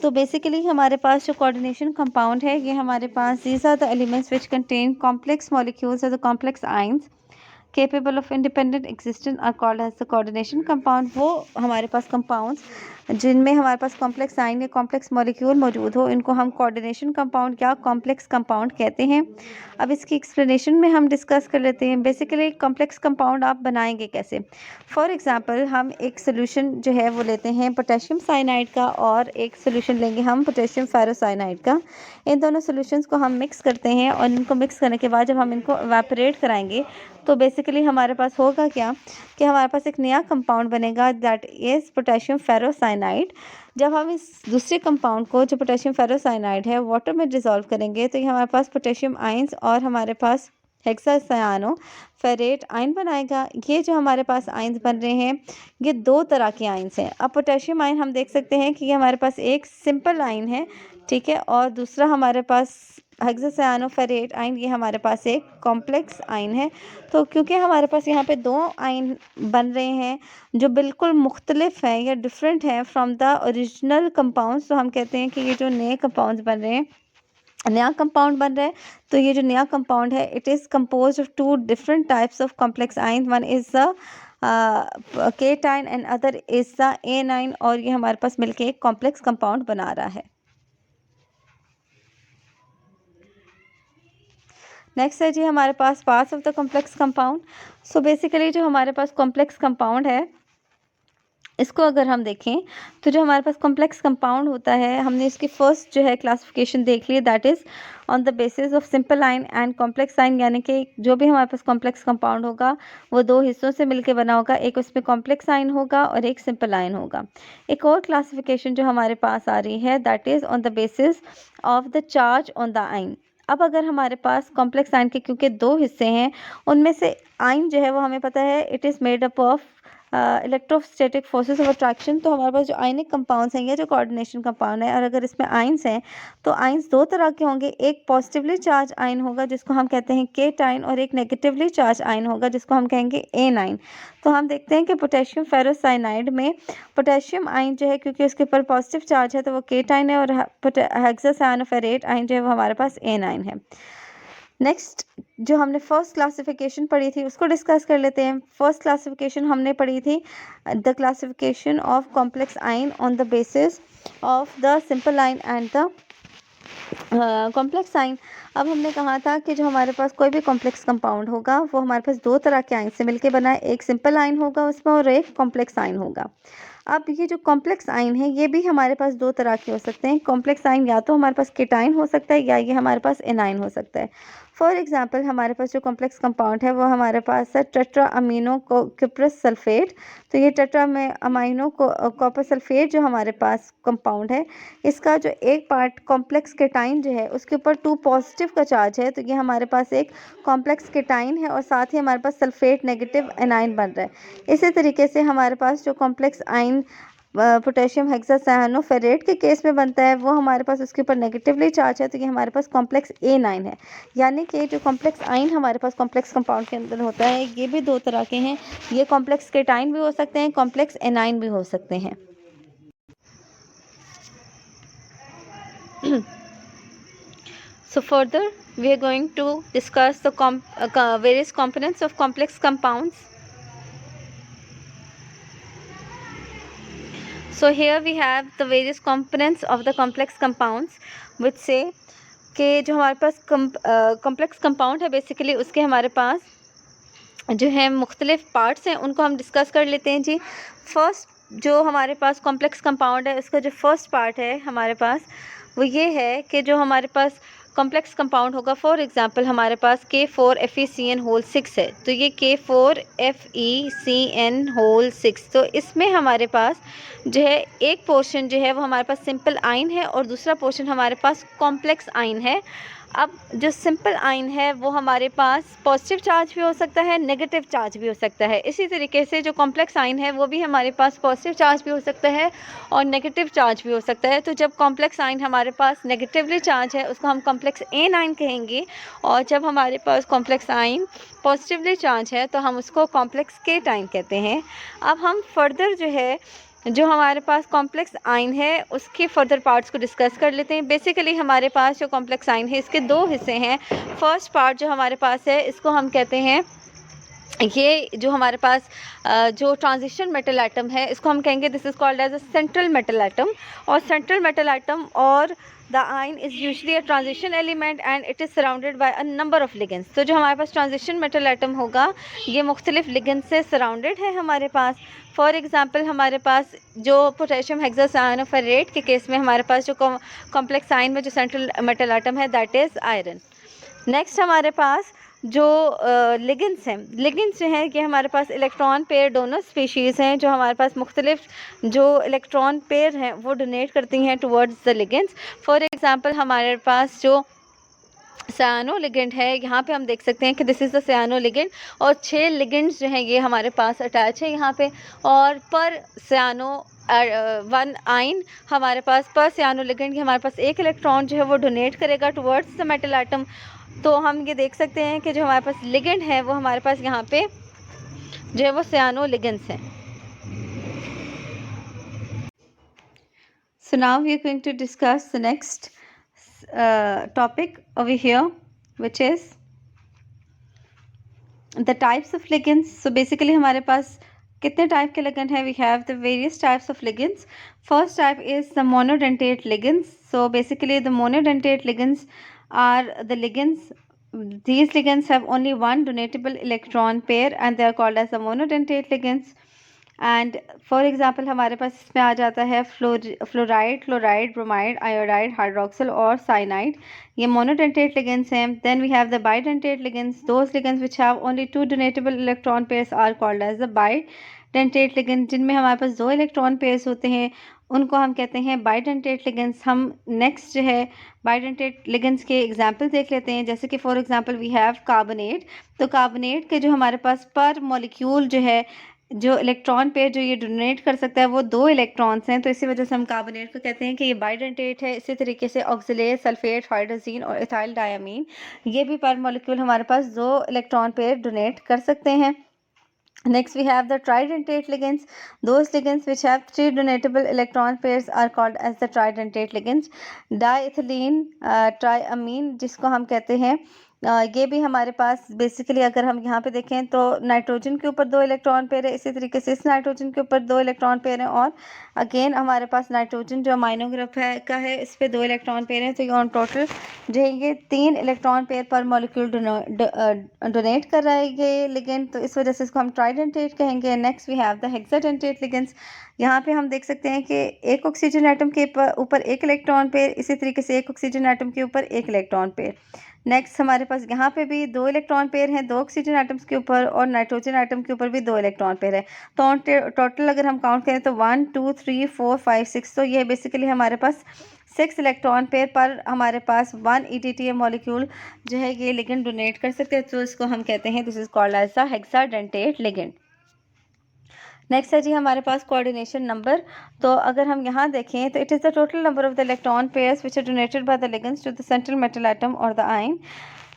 तो बेसिकली हमारे पास जो कोऑर्डिनेशन कंपाउंड है, ये हमारे पास these are the elements which contain complex molecules और the complex ions capable of independent existence are called as the coordination compound। वो हमारे पास कंपाउंड्स जिनमें हमारे पास कॉम्प्लेक्स आइन या कॉम्प्लेक्स मॉलिक्यूल मौजूद हो, इनको हम कोऑर्डिनेशन कंपाउंड या कॉम्प्लेक्स कंपाउंड कहते हैं। अब इसकी एक्सप्लेनेशन में हम डिस्कस कर लेते हैं। बेसिकली कॉम्प्लेक्स कंपाउंड आप बनाएंगे कैसे। फॉर एग्जांपल हम एक सोल्यूशन जो है वो लेते हैं पोटेशियम साइनाइड का, और एक सोल्यूशन लेंगे हम पोटेशियम फेरोसाइनाइड का। इन दोनों सोल्यूशंस को हम मिक्स करते हैं, और इनको मिक्स करने के बाद जब हम इनको इवेपोरेट कराएंगे तो बेसिकली हमारे पास होगा क्या कि हमारे पास एक नया कंपाउंड बनेगा, दैट इज़ पोटेशियम फेरोसाइनाइड। जब हम इस दूसरे कंपाउंड को, जो पोटेशियम फेरोसाइनाइड है, वाटर में डिसॉल्व करेंगे तो ये हमारे पास पोटेशियम आइंस और हमारे पास हेक्सासायानो फेरेट आयन बनाएगा। ये जो हमारे पास आयन्स बन रहे हैं, ये दो तरह के आयन्स हैं। अब पोटेशियम आयन हम देख सकते हैं कि ये हमारे पास एक सिंपल आयन है, ठीक है, और दूसरा हमारे पास हेक्सासायानोफेरेट आयन, ये हमारे पास एक कॉम्प्लेक्स आयन है। तो क्योंकि हमारे पास यहाँ पे दो आयन बन रहे हैं जो बिल्कुल मुख्तलिफ हैं या डिफरेंट हैं फ्रॉम द ओरिजिनल कंपाउंड्स, तो हम कहते हैं कि ये जो नए कंपाउंड्स बन रहे हैं, नया कंपाउंड बन रहा है, तो ये जो नया कंपाउंड है, it is composed of two different types of complex ion. One is the cation and other is the anion, और ये हमारे पास मिलके एक कॉम्प्लेक्स कंपाउंड बना रहा है। नेक्स्ट है जी हमारे पास parts of the complex compound. So basically जो हमारे पास कॉम्प्लेक्स कंपाउंड है, इसको अगर हम देखें तो जो हमारे पास कॉम्प्लेक्स कंपाउंड होता है, हमने इसकी फर्स्ट जो है क्लासिफिकेशन देख ली, that is on the basis of simple ion and complex ion. यानी कि जो भी हमारे पास कॉम्प्लेक्स कंपाउंड होगा वो दो हिस्सों से मिलकर बना होगा, एक उसमें कॉम्प्लेक्स आयन होगा और एक सिंपल आयन होगा। एक और क्लासिफिकेशन जो हमारे पास आ रही है, that is on the basis of the charge on the ion. अब अगर हमारे पास कॉम्प्लेक्स आयन के क्योंकि दो हिस्से हैं, उनमें से आयन जो है वो हमें पता है it is made up of electrostatic forces of attraction. तो हमारे पास जो आयनिक कंपाउंड्स हैं या जो कोऑर्डिनेशन कंपाउंड है, और अगर इसमें आयंस हैं तो आयंस दो तरह के होंगे। एक पॉजिटिवली चार्ज आयन होगा जिसको हम कहते हैं केटाइन, और एक नेगेटिवली चार्ज आयन होगा जिसको हम कहेंगे एनाइन। तो हम देखते हैं कि पोटेशियम फेरोसाइनाइड में पोटेशियम आयन जो है, क्योंकि उसके ऊपर पॉजिटिव चार्ज है, तो वो केटाइन है, और हेक्सासायानोफेरेट आयन जो है वो हमारे पास एनाइन है। नेक्स्ट जो हमने फर्स्ट क्लासिफिकेशन पढ़ी थी उसको डिस्कस कर लेते हैं। फर्स्ट क्लासिफिकेशन हमने पढ़ी थी the classification of complex ion on the basis of the simple ion and the complex ion. अब हमने कहा था कि जो हमारे पास कोई भी कॉम्प्लेक्स कंपाउंड होगा वो हमारे पास दो तरह के आयन से मिलके बना है, एक सिंपल आयन होगा उसमें और एक कॉम्प्लेक्स आयन होगा। अब ये जो कॉम्प्लेक्स आयन है ये भी हमारे पास दो तरह के हो सकते हैं। कॉम्प्लेक्स आयन या तो हमारे पास केटाइन हो सकता है या ये हमारे पास एनाइन हो सकता है। फॉर एग्जांपल हमारे पास जो कॉम्प्लेक्स कंपाउंड है वो हमारे पास है टेट्रा अमीनो कॉपर सल्फेट। तो ये टेट्रा अमीनो कॉपर सल्फेट जो हमारे पास कंपाउंड है, इसका जो एक पार्ट कॉम्प्लेक्स केटाइन जो है उसके ऊपर 2 पॉजिटिव का चार्ज है, तो ये हमारे पास एक कॉम्प्लेक्स केटाइन है, और साथ ही हमारे पास सल्फेट नेगेटिव एनाइन बन रहा है। इसी तरीके से हमारे पास जो कॉम्प्लेक्स आयन पोटेशियम हेक्सासायानोफेरेट के केस में बनता है, वो हमारे पास उसके ऊपर नेगेटिवली चार्ज है, तो ये हमारे पास कॉम्प्लेक्स ए9 है। यानी कि जो कॉम्प्लेक्स आयन हमारे पास कॉम्प्लेक्स कंपाउंड के अंदर होता है, ये भी दो तरह के हैं। ये कॉम्प्लेक्स केटाइन भी हो सकते हैं, कॉम्प्लेक्स एनाइन भी हो सकते हैं। So further we are going to discuss the various components of complex compounds. So here we have the various components of the complex compounds which say कि जो हमारे पास complex compound है बेसिकली उसके हमारे पास जो है मुख्तलिफ पार्ट्स हैं, उनको हम डिस्कस कर लेते हैं जी। फर्स्ट जो हमारे पास कॉम्प्लेक्स कंपाउंड है उसका जो फर्स्ट पार्ट है हमारे पास वो ये है कि जो हमारे पास कॉम्प्लेक्स कंपाउंड होगा, फॉर एग्जांपल हमारे पास K4FeCN होल 6 है, तो ये K4FeCN होल 6, तो इसमें हमारे पास जो है एक पोर्शन जो है वो हमारे पास सिंपल आयन है और दूसरा पोर्शन हमारे पास कॉम्प्लेक्स आयन है। अब जो सिंपल आयन है वो हमारे पास पॉजिटिव चार्ज भी हो सकता है, नेगेटिव चार्ज भी हो सकता है। इसी तरीके से जो कॉम्प्लेक्स आयन है वो भी हमारे पास पॉजिटिव चार्ज भी हो सकता है और नेगेटिव चार्ज भी हो सकता है। तो जब कॉम्प्लेक्स आयन हमारे पास नेगेटिवली चार्ज है उसको हम कॉम्प्लेक्स ए9 कहेंगे, और जब हमारे पास कॉम्प्लेक्स आयन पॉजिटिवली चार्ज है तो हम उसको कॉम्प्लेक्स केटाइन कहते हैं। अब हम फर्दर जो है जो हमारे पास कॉम्प्लेक्स आइन है उसके फर्दर पार्ट्स को डिस्कस कर लेते हैं। बेसिकली हमारे पास जो कॉम्प्लेक्स आइन है इसके दो हिस्से हैं। फर्स्ट पार्ट जो हमारे पास है इसको हम कहते हैं, ये जो हमारे पास जो ट्रांजिशन मेटल एटम है इसको हम कहेंगे this is called as a central metal atom. और सेंट्रल मेटल एटम और the ion is usually a transition element and it is surrounded by a number of ligands. तो जो हमारे पास ट्रांजिशन मेटल एटम होगा ये मुख्तलिफ लिगेंड्स से surrounded है हमारे पास। फॉर एग्जांपल हमारे पास जो पोटेशियम हेक्सासाइनोफेरेट के केस में हमारे पास जो कॉम्प्लेक्स आइन में जो सेंट्रल मेटल एटम है दैट इज़ आयरन। नेक्स्ट हमारे पास जो लिगेंड्स हैं, लिगेंड्स जो हैं कि हमारे पास इलेक्ट्रॉन पेयर डोनर स्पीशीज़ हैं जो हमारे पास मुख्तलिफ जो इलेक्ट्रॉन पेयर हैं वो डोनेट करती हैं towards the ligands. For example हमारे पास जो सियानो लिगेंड है यहाँ पे हम देख सकते हैं कि दिस इज़ द सियानो लिगेंड और 6 लिगेंड्स जो हैं ये हमारे पास अटैच है यहाँ पे। और पर सियानो वन आइन हमारे पास पर सियानो लिगेंड हमारे पास एक इलेक्ट्रॉन जो है वो डोनेट करेगा टुवर्ड्स द मेटल एटम। तो हम ये देख सकते हैं कि जो हमारे पास लिगेंड है वो हमारे पास यहाँ पे जो है वो सियानो लिगेंड्स हैं। So now we are going to discuss the next topic over here, which is the types of ligands. So basically हमारे पास कितने टाइप के लिगेंड हैं? We have the various types of ligands. First type is the monodentate ligands. So basically the monodentate ligands are the ligands. These ligands have only one donatable electron pair and they are called as the monodentate ligands. And for example हमारे पास इसमें आ जाता है fluoride, chloride, bromide, iodide, hydroxyl और cyanide, ये monodentate ligands हैं। Then we have the bidentate ligands, those ligands which have only 2 donatable electron pairs are called as the bidentate ligand. जिनमें हमारे पास 2 इलेक्ट्रॉन पेयर्स होते हैं उनको हम कहते हैं बाइडेंटेट लिगेंड्स। हम नेक्स्ट जो है बाइडेंटेट लिगेंड्स के एग्जांपल देख लेते हैं, जैसे कि for example we have carbonate. तो कार्बोनेट के जो हमारे पास पर मॉलिक्यूल जो है जो इलेक्ट्रॉन पेयर जो ये डोनेट कर सकता है वो 2 इलेक्ट्रॉन्स हैं, तो इसी वजह से हम कार्बोनेट को कहते हैं कि ये बाइडेंटेट है। इसी तरीके से ऑक्सीलेट, सल्फेट, हाइड्रोजीन और इथाइल डायमीन ये भी पर मॉलिक्यूल हमारे पास 2 इलेक्ट्रॉन पेयर डोनेट कर सकते हैं। Next we have the tridentate ligands. Those ligands which have 3 donatable electron pairs are called as the tridentate ligands. Diethylene triamine जिसको हम कहते हैं ये भी हमारे पास बेसिकली अगर हम यहाँ पे देखें तो नाइट्रोजन के ऊपर 2 इलेक्ट्रॉन पेयर है, इसी तरीके से इस नाइट्रोजन के ऊपर 2 इलेक्ट्रॉन पेयर हैं और अगेन हमारे पास नाइट्रोजन जो अमाइनो ग्रुप है का है इस पे 2 इलेक्ट्रॉन पेयर हैं। तो ये ऑन टोटल जो है ये 3 इलेक्ट्रॉन पेयर पर मॉलिक्यूल डोनेट कर रहा है ये लिगेंड, तो इस वजह से इसको हम ट्राइडेंटेट कहेंगे। Next we have the hexadentate ligands. यहाँ पे हम देख सकते हैं कि एक ऑक्सीजन एटम के ऊपर 1 इलेक्ट्रॉन पेयर, इसी तरीके से एक ऑक्सीजन एटम के ऊपर 1 इलेक्ट्रॉन पेयर। नेक्स्ट हमारे पास यहाँ पे भी 2 इलेक्ट्रॉन पेयर हैं 2 ऑक्सीजन एटम्स के ऊपर और नाइट्रोजन एटम के ऊपर भी 2 इलेक्ट्रॉन पेयर है। तो टोटल अगर हम काउंट करें तो 1 2 3 4 5 6, तो ये बेसिकली हमारे पास 6 इलेक्ट्रॉन पेयर पर हमारे पास 1 ETTA मॉलिक्यूल जो है ये लिगेंड डोनेट कर सकते हैं। तो इसको हम कहते हैं this is called as the hexadentate ligand. Next है जी हमारे पास कोऑर्डिनेशन नंबर। तो अगर हम यहाँ देखें तो it is the total number of the electron pairs which are donated by the ligands to the central metal atom और द आयन।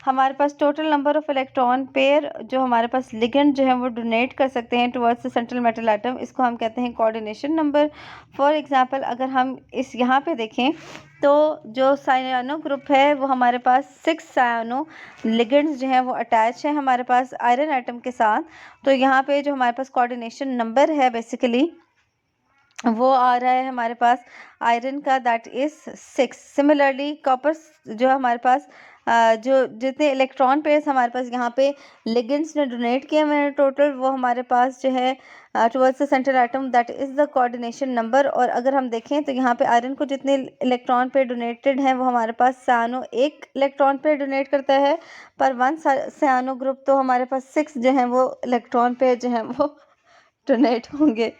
हमारे पास total number of electron pair जो हमारे पास लिगेंड जो है वो डोनेट कर सकते हैं towards the central metal atom, इसको हम कहते हैं कोऑर्डिनेशन नंबर। फॉर एग्जांपल अगर हम इस यहाँ पे देखें तो जो साइनो ग्रुप है वो हमारे पास 6 साइनो लिगेंड्स जो हैं वो अटैच हैं हमारे पास आयरन एटम के साथ। तो यहाँ पे जो हमारे पास कोऑर्डिनेशन नंबर है बेसिकली वो आ रहा है हमारे पास आयरन का, दैट इज़ 6। सिमिलरली कॉपर जो हमारे पास जो जितने इलेक्ट्रॉन पेयर्स हमारे पास यहाँ पे लिगेंड्स ने डोनेट किए हुए हैं टोटल वो हमारे पास जो है towards the central atom that is the coordination number. और अगर हम देखें तो यहाँ पे आयरन को जितने इलेक्ट्रॉन पेयर डोनेटेड हैं वो हमारे पास सानो 1 इलेक्ट्रॉन पेयर डोनेट करता है पर 1 सानो ग्रुप, तो हमारे पास 6 जो हैं वो इलेक्ट्रॉन पेयर जो हैं वो डोनेट होंगे।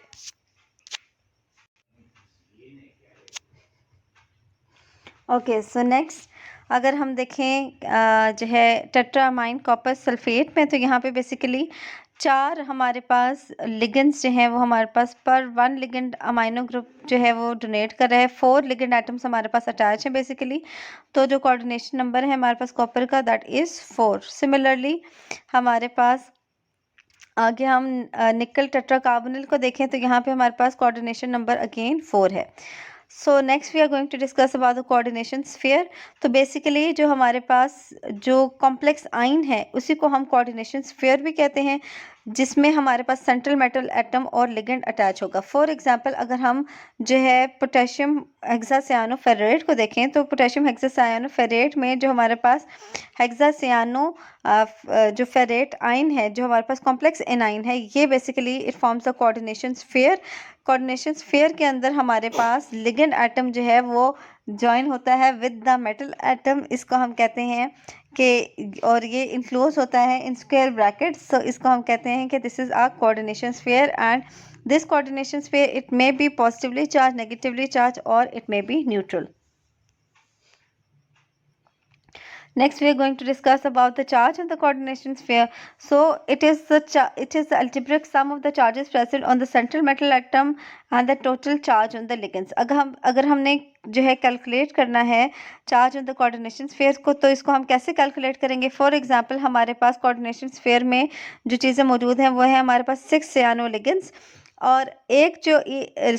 ओके सो नेक्स्ट अगर हम देखें जो है टेट्रामाइन कॉपर सल्फेट में, तो यहाँ पे बेसिकली 4 हमारे पास लिगेंड्स जो हैं वो हमारे पास पर 1 लिगेंड अमाइनो ग्रुप जो है वो डोनेट कर रहा है। 4 लिगेंड एटम्स हमारे पास अटैच हैं बेसिकली। तो जो कोऑर्डिनेशन नंबर है हमारे पास कॉपर का दैट इज़ 4। सिमिलरली हमारे पास आगे हम निकल टेट्राकार्बोनिल को देखें तो यहाँ पे हमारे पास कोऑर्डिनेशन नंबर अगेन 4 है। So next we are going to discuss about the coordination sphere. तो बेसिकली जो हमारे पास जो कॉम्प्लेक्स आइन है उसी को हम कोऑर्डिनेशन स्फीयर भी कहते हैं, जिसमें हमारे पास सेंट्रल मेटल एटम और लिगेंड अटैच होगा। फॉर एग्जांपल अगर हम जो है पोटेशियम हेक्सासियानोफेरेट को देखें तो पोटेशियम हेक्सासियानोफेरेट में जो हमारे पास हेक्सासियानो जो फेरेट आइन है, जो हमारे पास कॉम्प्लेक्स एनाइन है, ये basically it forms a coordination sphere. Coordination sphere के अंदर हमारे पास लिगेंड एटम जो है वो ज्वाइन होता है विद द मेटल एटम, इसको हम कहते हैं कि, और ये इनक्लोज होता है इन स्क्वायर ब्रैकेट्स। सो इसको हम कहते हैं कि this is a coordination sphere and this coordination sphere it may be positively charge, negatively charge और it may be neutral. Next, we are going to discuss about the charge on the coordination sphere. So, it is the algebraic sum of the charges present on the central metal atom and the total charge on the ligands. अगर हमने जो है calculate करना है charge on the coordination sphere को, तो इसको हम कैसे कैलकुलेट करेंगे? फॉर एग्जांपल हमारे पास कोऑर्डिनेशन स्फीयर में जो चीज़ें मौजूद हैं वो है हमारे पास 6 सियानो लिगेंड्स, और एक जो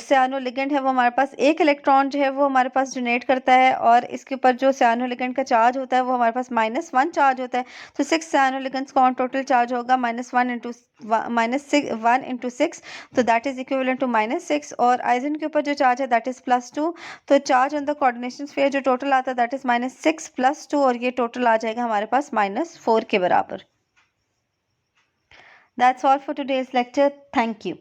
सियानो लिगेंड है वो हमारे पास एक इलेक्ट्रॉन जो है वो हमारे पास डोनेट करता है, और इसके ऊपर जो सियानो लिगेंड का चार्ज होता है वो हमारे पास -1 चार्ज होता है। तो 6 सियानो लिगेंड्स का टोटल चार्ज होगा -1 इंटू -6, तो दैट इज इक्विवेलेंट टू -6, और आइजन के ऊपर जो चार्ज है दैट इज +2। तो charge on the coordination sphere जो टोटल आता है दैट इज -6 + 2, और ये टोटल आ जाएगा हमारे पास -4 के बराबर। That's all for today's lecture. Thank you.